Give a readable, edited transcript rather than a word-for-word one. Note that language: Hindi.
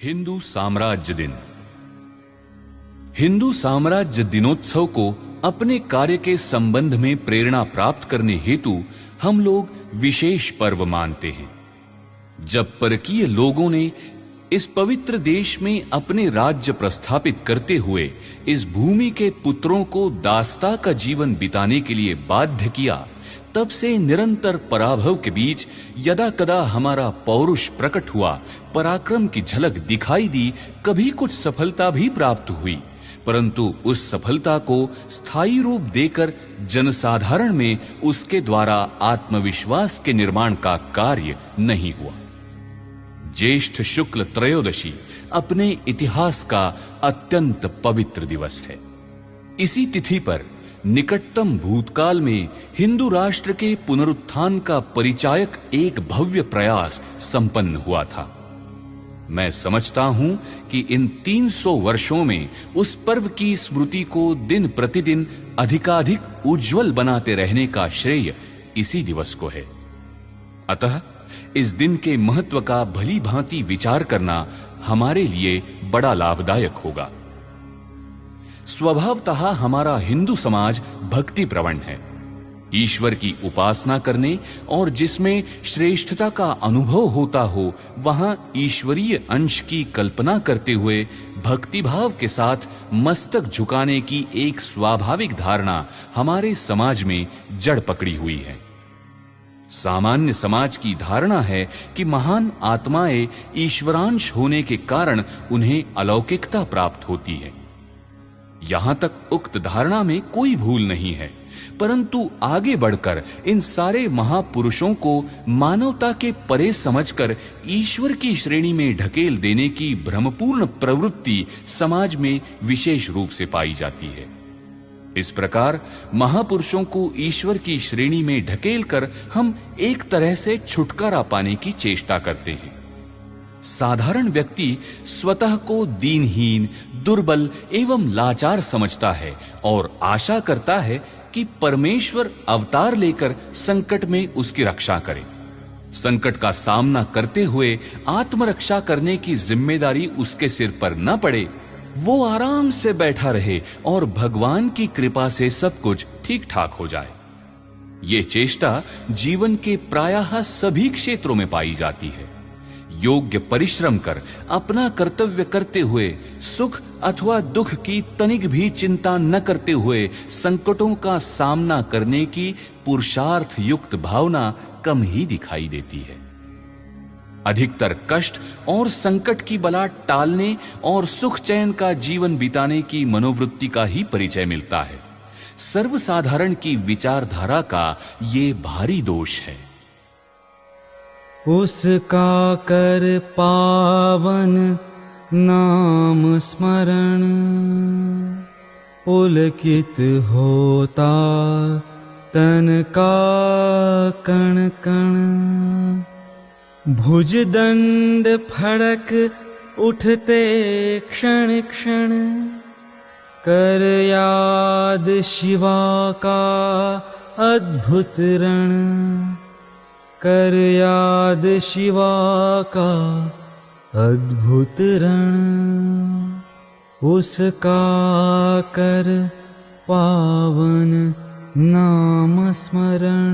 हिंदू साम्राज्य दिन। हिंदू साम्राज्य दिनोत्सव को अपने कार्य के संबंध में प्रेरणा प्राप्त करने हेतु हम लोग विशेष पर्व मानते हैं। जब परकीय लोगों ने इस पवित्र देश में अपने राज्य प्रस्थापित करते हुए इस भूमि के पुत्रों को दासता का जीवन बिताने के लिए बाध्य किया, तब से निरंतर पराभव के बीच यदा कदा हमारा पौरुष प्रकट हुआ, पराक्रम की झलक दिखाई दी, कभी कुछ सफलता भी प्राप्त हुई, परंतु उस सफलता को स्थायी रूप देकर जनसाधारण में उसके द्वारा आत्मविश्वास के निर्माण का कार्य नहीं हुआ। ज्येष्ठ शुक्ल त्रयोदशी अपने इतिहास का अत्यंत पवित्र दिवस है। इसी तिथि पर निकटतम भूतकाल में हिंदू राष्ट्र के पुनरुत्थान का परिचायक एक भव्य प्रयास संपन्न हुआ था। मैं समझता हूं कि इन 300 वर्षों में उस पर्व की स्मृति को दिन प्रतिदिन अधिकाधिक उज्जवल बनाते रहने का श्रेय इसी दिवस को है। अतः इस दिन के महत्व का भली भांति विचार करना हमारे लिए बड़ा लाभदायक होगा। स्वभावतः हमारा हिंदू समाज भक्ति प्रवण है। ईश्वर की उपासना करने और जिसमें श्रेष्ठता का अनुभव होता हो, वहां ईश्वरीय अंश की कल्पना करते हुए भक्तिभाव के साथ मस्तक झुकाने की एक स्वाभाविक धारणा हमारे समाज में जड़ पकड़ी हुई है। सामान्य समाज की धारणा है कि महान आत्माएं ईश्वरांश होने के कारण उन्हें अलौकिकता प्राप्त होती है। यहां तक उक्त धारणा में कोई भूल नहीं है, परंतु आगे बढ़कर इन सारे महापुरुषों को मानवता के परे समझकर ईश्वर की श्रेणी में ढकेल देने की भ्रमपूर्ण प्रवृत्ति समाज में विशेष रूप से पाई जाती है। इस प्रकार महापुरुषों को ईश्वर की श्रेणी में ढकेलकर हम एक तरह से छुटकारा पाने की चेष्टा करते हैं। साधारण व्यक्ति स्वतः को दीनहीन, दुर्बल एवं लाचार समझता है और आशा करता है कि परमेश्वर अवतार लेकर संकट में उसकी रक्षा करे। संकट का सामना करते हुए आत्मरक्षा करने की जिम्मेदारी उसके सिर पर न पड़े, वो आराम से बैठा रहे और भगवान की कृपा से सब कुछ ठीक ठाक हो जाए। ये चेष्टा जीवन के प्रायः सभी क्षेत्रों में पाई जाती है। योग्य परिश्रम कर अपना कर्तव्य करते हुए सुख अथवा दुख की तनिक भी चिंता न करते हुए संकटों का सामना करने की पुरुषार्थ युक्त भावना कम ही दिखाई देती है। अधिकतर कष्ट और संकट की बला टालने और सुख चैन का जीवन बिताने की मनोवृत्ति का ही परिचय मिलता है। सर्वसाधारण की विचारधारा का ये भारी दोष है। उसका कर पावन नाम स्मरण, पुलकित होता तन का कण कण। भुज दंड फड़क उठते क्षण क्षण, कर याद शिवा का अद्भुत रण। कर याद शिवा का अद्भुत रण, उसका कर पावन नाम स्मरण।